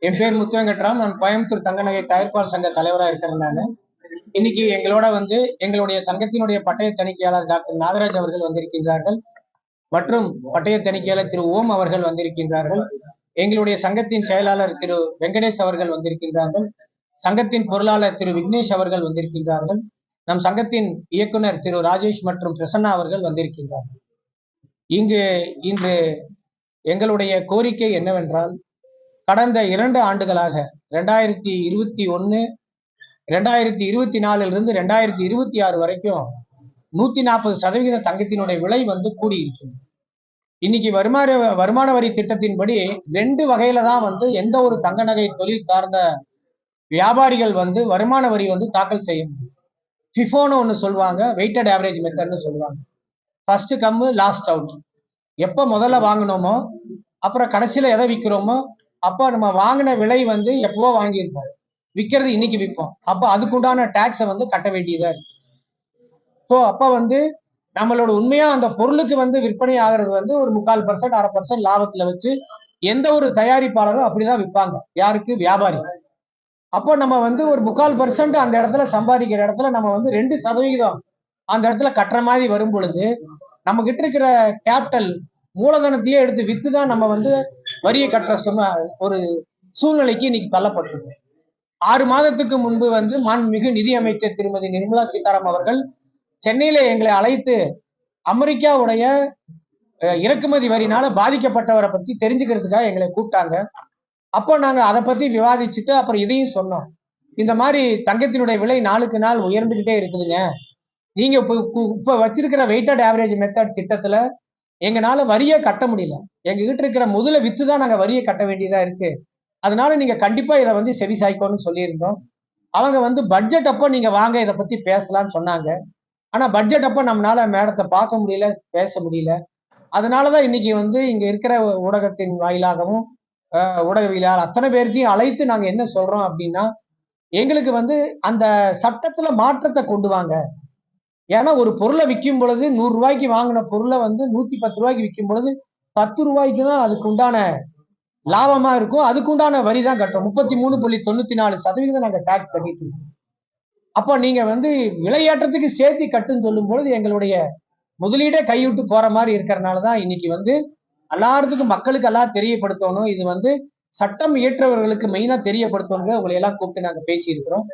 என் பேர் முத்துவெங்கட்ராம். நான் கோயம்புத்தூர் தங்க நகை தயாரிப்பாளர் சங்க தலைவராக இருக்கிறேன். நான் இன்னைக்கு எங்களோட எங்களுடைய சங்கத்தினுடைய பட்டய தணிக்கையாளர் டாக்டர் நாகராஜ் அவர்கள் வந்திருக்கின்றார்கள் மற்றும் பட்டய தணிக்கையாளர் திரு ஓம் அவர்கள் வந்திருக்கின்றார்கள். எங்களுடைய சங்கத்தின் செயலாளர் திரு வெங்கடேஷ் அவர்கள் வந்திருக்கின்றார்கள். சங்கத்தின் பொருளாளர் திரு விக்னேஷ் அவர்கள் வந்திருக்கின்றார்கள். நம் சங்கத்தின் இயக்குனர் திரு ராஜேஷ் மற்றும் பிரசன்னா அவர்கள் வந்திருக்கின்றார்கள். இன்று எங்களுடைய கோரிக்கை என்னவென்றால், கடந்த 2 ஆண்டுகளாக 2021 2024 2026 வரைக்கும் 140% தங்கத்தினுடைய விலை கூடி இருக்கிறது. இன்னைக்கு வருமான வரி திட்டத்தின்படி 2 வகையில தான் எந்த ஒரு தங்க நகை தொழில் சார்ந்த வியாபாரிகள் வருமான வரி தாக்கல் செய்ய முடியும். ஃபிஃபோன்னு ஒன்று சொல்லுவாங்க, வெயிட்டட் ஆவரேஜ் மெத்தட்னு சொல்லுவாங்க. First come last out. எப்போ முதல்ல வாங்கினோமோ அப்புறம் கடைசியில எதை விற்கிறோமோ அப்போ நம்ம வாங்கின விலை எப்பவோ வாங்கியிருப்போம், விற்கிறது இன்னைக்கு விற்போம். அப்போ அதுக்குண்டான டாக்ஸை கட்ட வேண்டியதா இருக்கு. ஸோ அப்போ நம்மளோட உண்மையா அந்த பொருளுக்கு விற்பனை ஆகிறது ஒரு 3/4% 1/2% லாபத்துல வச்சு எந்த ஒரு தயாரிப்பாளரும் அப்படிதான் விற்பாங்க. யாருக்கு? வியாபாரி. அப்போ நம்ம ஒரு 3/4% அந்த இடத்துல சம்பாதிக்கிற இடத்துல நம்ம 2% அந்த இடத்துல கட்டுற மாதிரி வரும் பொழுது நம்ம கிட்ட இருக்கிற கேபிட்டல் மூலதனத்தையே எடுத்து வித்து தான் நம்ம வரியை கட்டுற ஒரு சூழ்நிலைக்கு இன்னைக்கு தள்ளப்பட்டிருக்கு. 6 மாதத்துக்கு முன்பு மாண்புமிகு நிதி அமைச்சர் திருமதி நிர்மலா சீதாராமன் அவர்கள் சென்னையில எங்களை அழைத்து அமெரிக்காவுடைய இறக்குமதி வரினால பாதிக்கப்பட்டவரை பத்தி தெரிஞ்சுக்கிறதுக்காக எங்களை கூப்பிட்டாங்க. அப்போ நாங்க அதை பத்தி விவாதிச்சுட்டு அப்புறம் இதையும் சொன்னோம். இந்த மாதிரி தங்கத்தினுடைய விலை நாளுக்கு நாள் உயர்ந்துகிட்டே இருக்குதுங்க. நீங்க இப்ப வச்சிருக்கிற வெயிட்டட் ஆவரேஜ் மெத்தட் திட்டத்துல எங்களால வரியை கட்ட முடியல. எங்க கிட்ட இருக்கிற முதல வித்து தான் நாங்க வரியை கட்ட வேண்டியதா இருக்கு. அதனால நீங்க கண்டிப்பா இதை செவி சாய்க்கணும்னு சொல்லியிருந்தோம். அவங்க பட்ஜெட் அப்போ நீங்க வாங்க இதை பத்தி பேசலாம்னு சொன்னாங்க. ஆனா பட்ஜெட் அப்போ நம்மளால மேடத்தை பார்க்க முடியல, பேச முடியல. அதனாலதான் இன்னைக்கு இங்க இருக்கிற ஊடகத்தின் வாயிலாகவும் ஊடகவியலாளர் அத்தனை பேர்த்தையும் அழைத்து நாங்க என்ன சொல்றோம் அப்படின்னா, எங்களுக்கு அந்த சட்டத்துல மாற்றத்தை கொண்டு வாங்க. ஏன்னா ஒரு பொருளை விற்கும் பொழுது 100 ரூபாய்க்கு வாங்கின பொருளை 110 ரூபாய்க்கு விற்கும் பொழுது 10 ரூபாய்க்கு தான் அதுக்கு உண்டான லாபமா இருக்கும். அதுக்கு உண்டான வரி தான் கட்டுறோம். 33.94% நாங்க டாக்ஸ் கட்டிட்டு இருக்கோம். அப்போ நீங்க விலையேற்றத்துக்கு சேர்த்து கட்டுன்னு சொல்லும் பொழுது எங்களுடைய முதலீடே கைவிட்டு போற மாதிரி இருக்கிறதுனாலதான் இன்னைக்கு எல்லாத்துக்கும் மக்களுக்கு எல்லாம் தெரியப்படுத்தணும். இது சட்டம் இயற்றவர்களுக்கு மெயினா தெரியப்படுத்தணும். உங்களை எல்லாம் கூப்பிட்டு நாங்க பேசி இருக்கிறோம்.